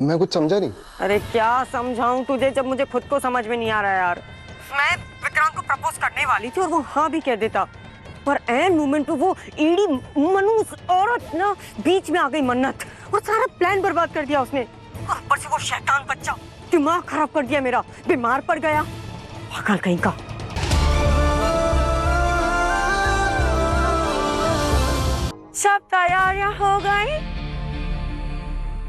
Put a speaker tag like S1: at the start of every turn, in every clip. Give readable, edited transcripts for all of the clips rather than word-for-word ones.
S1: मैं कुछ समझा नहीं।
S2: अरे क्या समझाऊं तुझे जब मुझे खुद को समझ में नहीं आ रहा है यार। मैं विक्रांत को प्रपोज करने वाली थी और वो हाँ भी कह देता, पर एन मोमेंट पे वो ईड़ी मनूस औरत ना बीच में आ गई मन्नत, और सारा प्लान बर्बाद कर दिया उसने। और ऊपर से वो शैतान बच्चा दिमाग खराब कर दिया मेरा, बीमार पड़ गया पागल कहीं का। सब तैयारियां हो गई,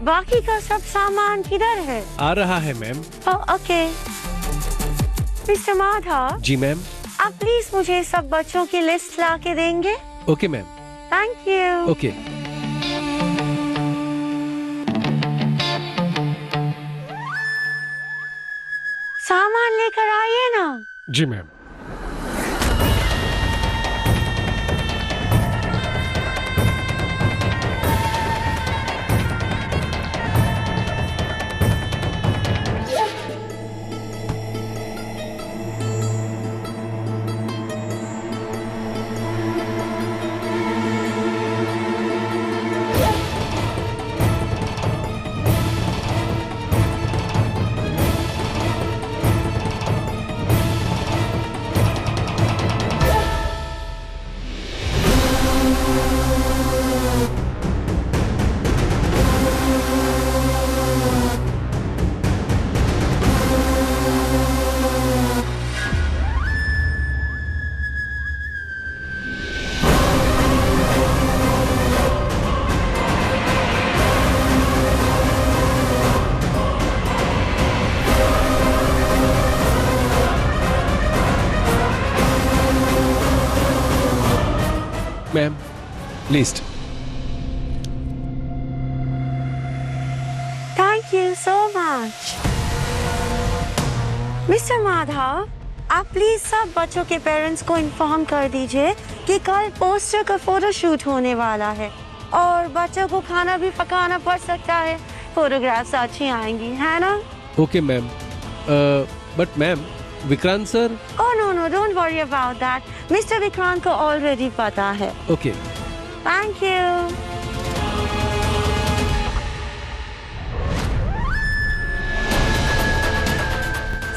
S2: बाकी का सब सामान किधर है?
S3: आ रहा है मैम।
S2: Okay mister Madhav.
S3: जी मैम।
S2: आप प्लीज मुझे सब बच्चों की लिस्ट ला के देंगे?
S3: Okay ma'am.
S2: Thank you.
S3: Okay.
S2: सामान लेकर आइए ना।
S3: जी ma'am. Ma'am list.
S2: Thank you so much mister Madhav. आप प्लीज सब बच्चों के पेरेंट्स को इन्फॉर्म कर दीजिए कि कल पोस्टर का फोटोशूट होने वाला है, और बच्चों को खाना भी पकाना पड़ सकता है, फोटोग्राफ्स अच्छी आएंगी, है ना?
S3: Okay ma'am. But ma'am Vikrant sir.
S2: Oh no no, don't worry about that, mister Vikrant को ऑलरेडी पता है।
S3: ओके।
S2: Thank you.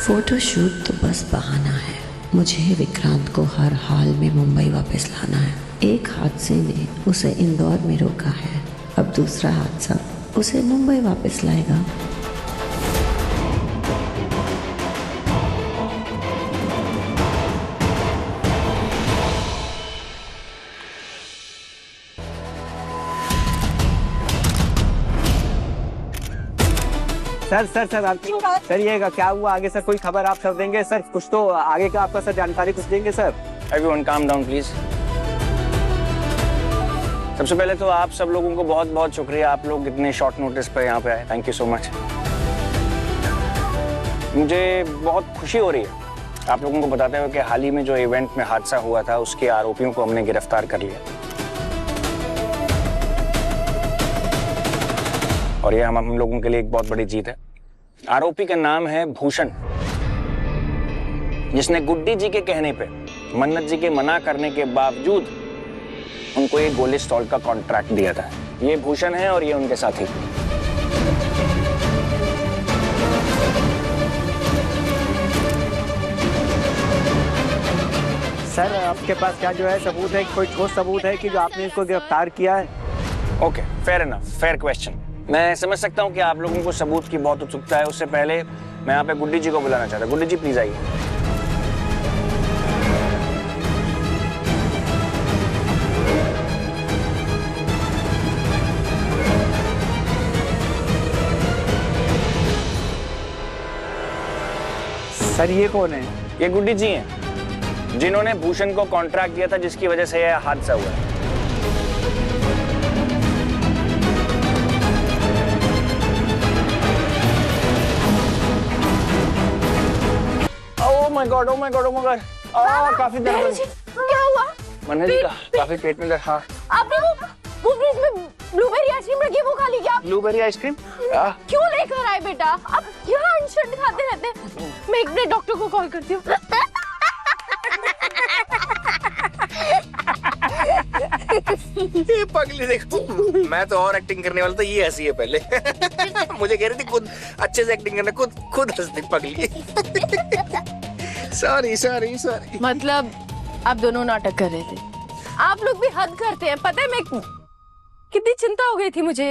S4: फोटोशूट तो बस बहाना है, मुझे विक्रांत को हर हाल में मुंबई वापस लाना है। एक हादसे ने उसे इंदौर में रोका है, अब दूसरा हादसा उसे मुंबई वापस लाएगा।
S5: सर आप सर ये क्या हुआ आगे सर? कोई खबर आप सब देंगे सर? कुछ तो आगे का आपका सर जानकारी कुछ देंगे sir?
S6: Everyone calm down please. सबसे पहले तो आप सब लोगों को बहुत बहुत शुक्रिया, आप लोग इतने शॉर्ट नोटिस पर यहाँ पे आए, थैंक यू सो मच। मुझे बहुत खुशी हो रही है आप लोगों को बताते हुए कि हाल ही में जो इवेंट में हादसा हुआ था उसके आरोपियों को हमने गिरफ्तार कर लिया, और ये हम लोगों के लिए एक बहुत बड़ी जीत है। आरोपी का नाम है भूषण, जिसने गुड्डी जी के कहने पे, मन्नत जी के मना करने के बावजूद उनको एक गोली स्टॉल का कॉन्ट्रैक्ट दिया था। ये भूषण है और ये उनके साथी।
S5: सर आपके पास क्या जो है सबूत है, कोई ठोस सबूत है कि जो आपने इसको गिरफ्तार किया है?
S6: Okay, fair enough, fair question. मैं समझ सकता हूँ कि आप लोगों को सबूत की बहुत उत्सुकता है। उससे पहले मैं यहाँ पे गुड्डी जी को बुलाना चाहता हूँ। गुड्डी जी प्लीज आइए।
S5: सर ये कौन है?
S6: ये गुड्डी जी हैं, जिन्होंने भूषण को कॉन्ट्रैक्ट दिया था, जिसकी वजह से यह हादसा हुआ है। Oh my God! काफी दर्द।
S7: क्या हुआ?
S6: मन्नत जी का काफी पेट में दर्द। हाँ।
S7: आपने वो फ्रिज में ब्लूबेरी आइसक्रीम रखी है, वो खा ली क्या?
S6: Blueberry ice cream?
S7: क्यों लेकर आए बेटा? आप यहाँ अनशन खाते रहते हैं। मैं एक मिनट डॉक्टर को कॉल करती हूँ।
S1: ये पगली देखो, मैं तो और एक्टिंग करने वाला था, ये हंसी है पहले। मुझे कह रही थी खुद अच्छे से एक्टिंग करना, खुद हंसती पगली। Sorry sorry sorry.
S7: मतलब आप दोनों नाटक कर रहे थे। आप लोग भी हद करते हैं। पता है मैं कितनी चिंता हो गई थी मुझे।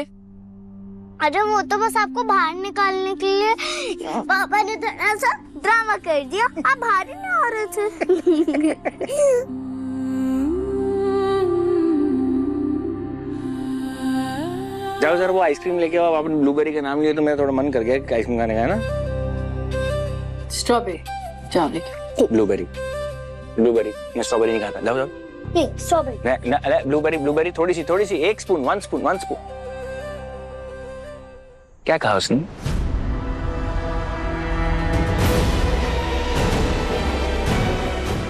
S8: अरे वो तो बस आपको बाहर निकालने के लिए पापा ने थोड़ा सा ड्रामा कर दिया, आप बाहर ही नहीं आ रहे थे।
S6: जाओ सर, वो आइसक्रीम लेके आओ। आपने ब्लूबेरी का नाम लिया तो मेरा थोड़ा मन कर गया कि आइसक्रीम खाने का, है ना?
S7: स्ट्रॉबेरी जाओ लेके।
S6: ब्लूबेरी ब्लूबेरी, मैं स्ट्रॉबेरी नहीं खाता। जाओ जाओ।
S8: नहीं स्ट्रॉबेरी।
S6: ब्लूबेरी थोड़ी सी, 1 स्पून, 1 स्पून। क्या कहा उसने?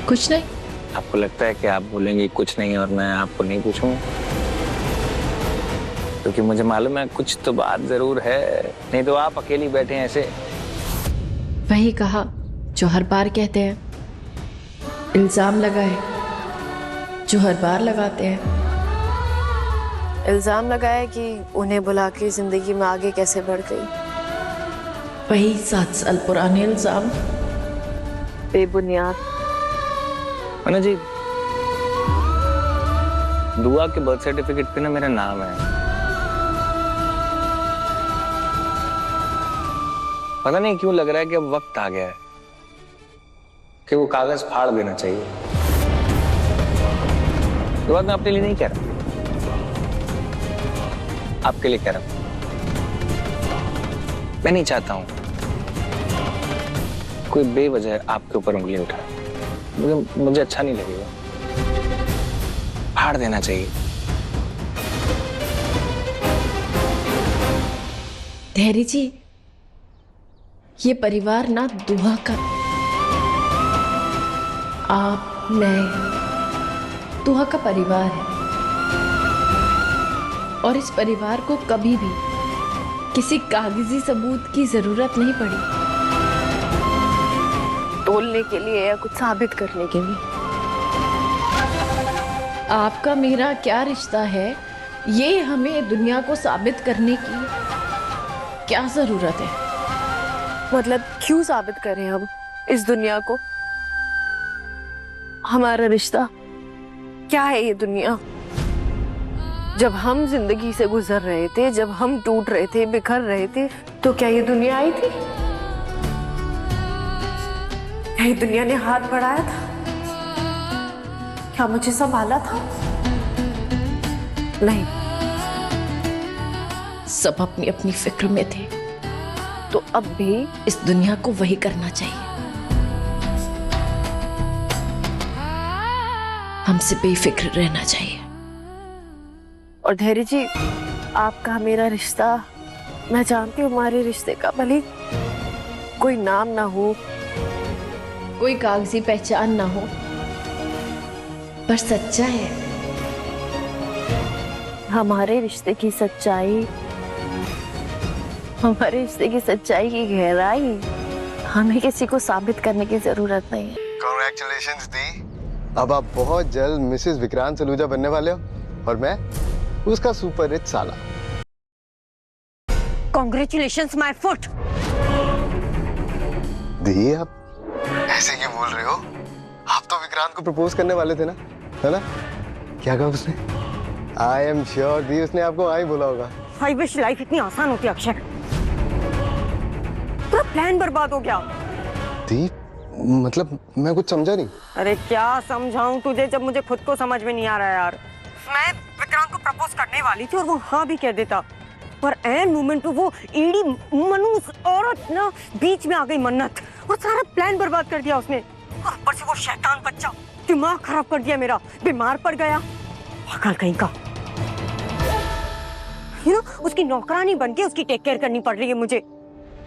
S4: कुछ नहीं।
S6: आपको लगता है कि आप बोलेंगे कुछ नहीं और मैं आपको नहीं पूछूंगा? क्योंकि मुझे मालूम है कुछ तो बात जरूर है, नहीं तो आप अकेली बैठे हैं ऐसे।
S4: वही कहा जो हर बार कहते हैं, इल्जाम लगाए जो हर बार लगाते हैं।
S7: इल्जाम लगाया कि उन्हें बुला के जिंदगी में आगे कैसे बढ़ गई।
S4: वही 7 साल पुराने इल्जाम,
S7: बेबुनियाद।
S6: मना जी, दुआ के बर्थ सर्टिफिकेट पे ना मेरा नाम है। पता नहीं क्यों लग रहा है कि अब वक्त आ गया है कि वो कागज फाड़ देना चाहिए। ये बात मैं अपने लिए नहीं कह रहा, आपके लिए कह रहा हूं। मैं नहीं चाहता हूं कोई बेवजह आपके ऊपर उंगली उठाए। मुझे अच्छा नहीं लगेगा। फाड़ देना चाहिए।
S4: धैर्य जी, ये परिवार ना दुआ का, आप मैं दुआ का परिवार है। और इस परिवार को कभी भी किसी कागजी सबूत की जरूरत नहीं पड़ी,
S7: तोलने के लिए या कुछ साबित करने के लिए।
S4: आपका मेरा क्या रिश्ता है, ये हमें दुनिया को साबित करने की क्या जरूरत है?
S7: मतलब क्यों साबित करें हम इस दुनिया को? हमारा रिश्ता क्या है ये दुनिया? जब हम जिंदगी से गुजर रहे थे, जब हम टूट रहे थे, बिखर रहे थे, तो क्या ये दुनिया आई थी? क्या ये दुनिया ने हाथ बढ़ाया था? क्या मुझे संभाला था? नहीं।
S4: सब अपनी अपनी फिक्र में थे,
S7: तो अब भी
S4: इस दुनिया को वही करना चाहिए। हमसे बेफिक्र रहना चाहिए।
S7: और धैर्य जी, आपका मेरा रिश्ता, मैं जानती हूँ हमारे रिश्ते का भले कोई नाम ना हो,
S4: कोई कागजी पहचान ना हो, पर सच्चा है।
S7: हमारे रिश्ते की सच्चाई, हमारे रिश्ते की सच्चाई की गहराई हमें किसी को साबित करने की जरूरत नहीं है।
S9: कांग्रेचुलेशंस दी, अब आप बहुत जल्द मिसेस विक्रांत सलूजा बनने वाले हो और मैं उसका सुपर रिच साला।
S2: Congratulations my foot.
S9: दी, आप ऐसे क्यों बोल रहे हो? आप तो विक्रांत को प्रपोज करने वाले थे ना, है ना? क्या कहा उसने? आई एम श्योर दी, उसने आपको आई बोला होगा।
S2: आई विश लाइफ इतनी आसान होती अक्षय। पूरा प्लान बर्बाद हो गया।
S9: दी, मतलब मैं कुछ समझा नहीं।
S2: अरे क्या समझाऊं तुझे, जब मुझे खुद को समझ में नहीं आ रहा यार। मैं विक्रांत को प्रपोज करने वाली थी और वो हाँ भी कह देता, पर एन मोमेंट पे वो ईड़ी मनूस औरत ना बीच में आ गई मन्नत, और सारा प्लान बर्बाद कर दिया उसने। और ऊपर से वो शैतान बच्चा दिमाग खराब कर दिया मेरा, बीमार पड़ गया, पागल कहीं का। उसकी नौकरानी बन के उसकी टेक केयर करनी पड़ रही है मुझे।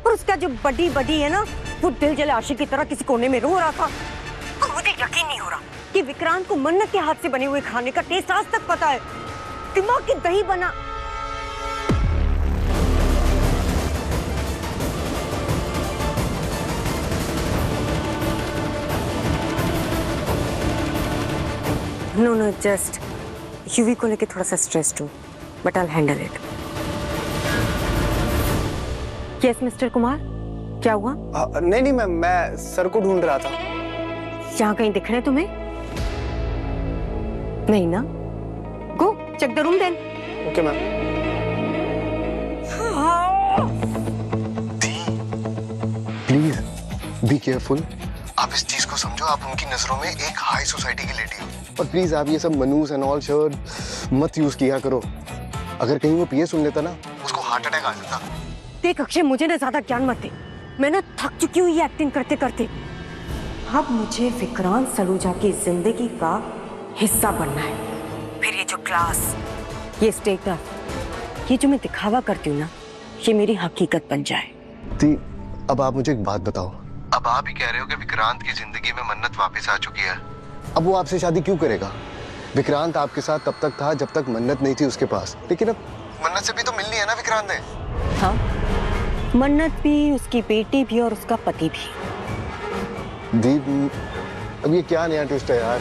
S2: और उसका जो बड़ी बड़ी है ना, वो दिल जले आशिक की तरह किसी कोने में रो रहा था। और मुझे यकीन नहीं हो रहा कि विक्रांत को मन्नत के हाथ से बने हुए खाने का टेस्ट आज तक पता है। दिमाग की दही बना। नो, जस्ट यूवी को लेके थोड़ा सा स्ट्रेस्ड हूँ, but I handle it. Yes mister Kumar, क्या हुआ?
S5: नहीं नहीं मैम, मैं सर को ढूंढ रहा था।
S2: यहाँ कहीं दिख रहे तुम्हें? नहीं ना? Go check the room then.
S5: Okay ma'am.
S9: Please be careful. आप इस चीज को समझो, आप उनकी नजरों में एक हाई सोसाइटी की लेडी हो। और प्लीज आप ये सब मनूस एंड ऑल शर्ट मत यूज किया करो। अगर कहीं वो पीए सुन लेता ना, उसको हार्ट अटैक आ जाता।
S2: देख अक्षय, मुझे ना ज्यादा ज्ञान मत दे, मैं ना थक चुकी हूँ ये एक्टिंग करते करते। अब मुझे विक्रांत सलूजा की जिंदगी का हिस्सा बनना है। फिर ये जो क्लास, ये स्टेटस, ये जो मैं दिखावा करती हूँ ना, ये मेरी हकीकत बन जाए।
S9: दी, अब आप मुझे एक बात बताओ। अब आप ही कह रहे हो कि विक्रांत की जिंदगी में मन्नत वापस आ चुकी है। अब वो आपसे शादी क्यों करेगा? विक्रांत आपके साथ तब तक था जब तक मन्नत नहीं थी उसके पास, लेकिन अब मन्नत से भी तो मिलनी है ना विक्रांत ने।
S2: हाँ, मन्नत भी, उसकी बेटी भी और उसका पति भी।
S9: दी, अब ये क्या नया ट्विस्ट है यार?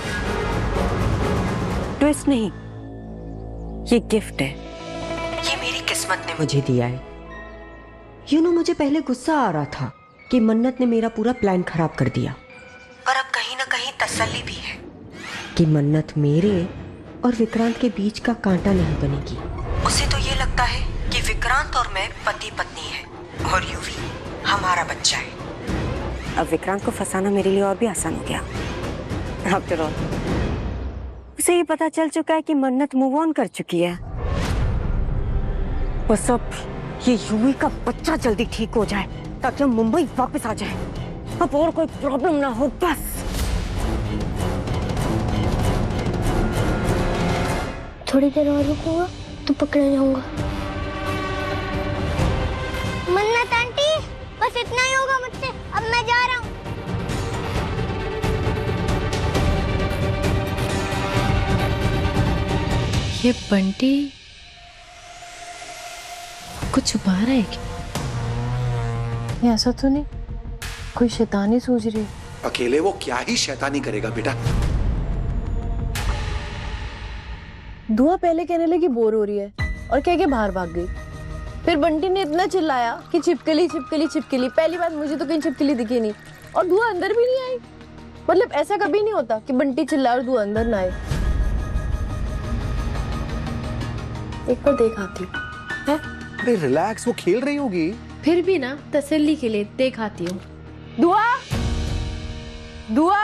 S2: ट्विस्ट नहीं, ये गिफ्ट है। ये मेरी किस्मत ने मुझे दिया है। मुझे पहले गुस्सा आ रहा था कि मन्नत ने मेरा पूरा प्लान खराब कर दिया, पर अब कहीं ना कहीं तसल्ली भी है कि मन्नत मेरे और विक्रांत के बीच का कांटा नहीं बनेगी। उसे तो ये लगता है कि विक्रांत और मैं पति पत्नी हैं और यूवी हमारा बच्चा है। अब विक्रांत को फंसाना मेरे लिए और भी आसान हो गया। आफ्टर ऑल उसे ये पता चल चुका है कि मन्नत मूव ऑन कर चुकी है। बस अब ये यूवी का बच्चा जल्दी ठीक हो जाए ताकि हम मुंबई वापस आ जाए। अब और कोई प्रॉब्लम ना हो बस।
S8: थोड़ी देर और रुकूंगा तो पकड़े जाऊंगा। मन्नत आंटी, बस इतना ही होगा मुझसे, अब मैं जा रहा हूँ।
S7: ये बंटी कुछ छुपा रहा है क्या? ये ऐसा तो नहीं कोई शैतानी सोच रही है?
S10: अकेले वो क्या ही शैतानी करेगा बेटा।
S7: दुआ पहले कहने लगी बोर हो रही है और कह के बाहर भाग गई। फिर बंटी ने इतना चिल्लाया कि छिपकली छिपकली छिपकली। पहली बात, मुझे तो कहीं छिपकली दिखी नहीं और दुआ अंदर भी नहीं आई। मतलब ऐसा कभी नहीं होता कि बंटी चिल्लाए और दुआ अंदर ना आए। एक बार देख आती हूँ।
S10: अरे रिलैक्स, वो खेल रही होगी।
S7: फिर भी ना तसल्ली के लिए देख आती हूँ। दुआ, दुआ।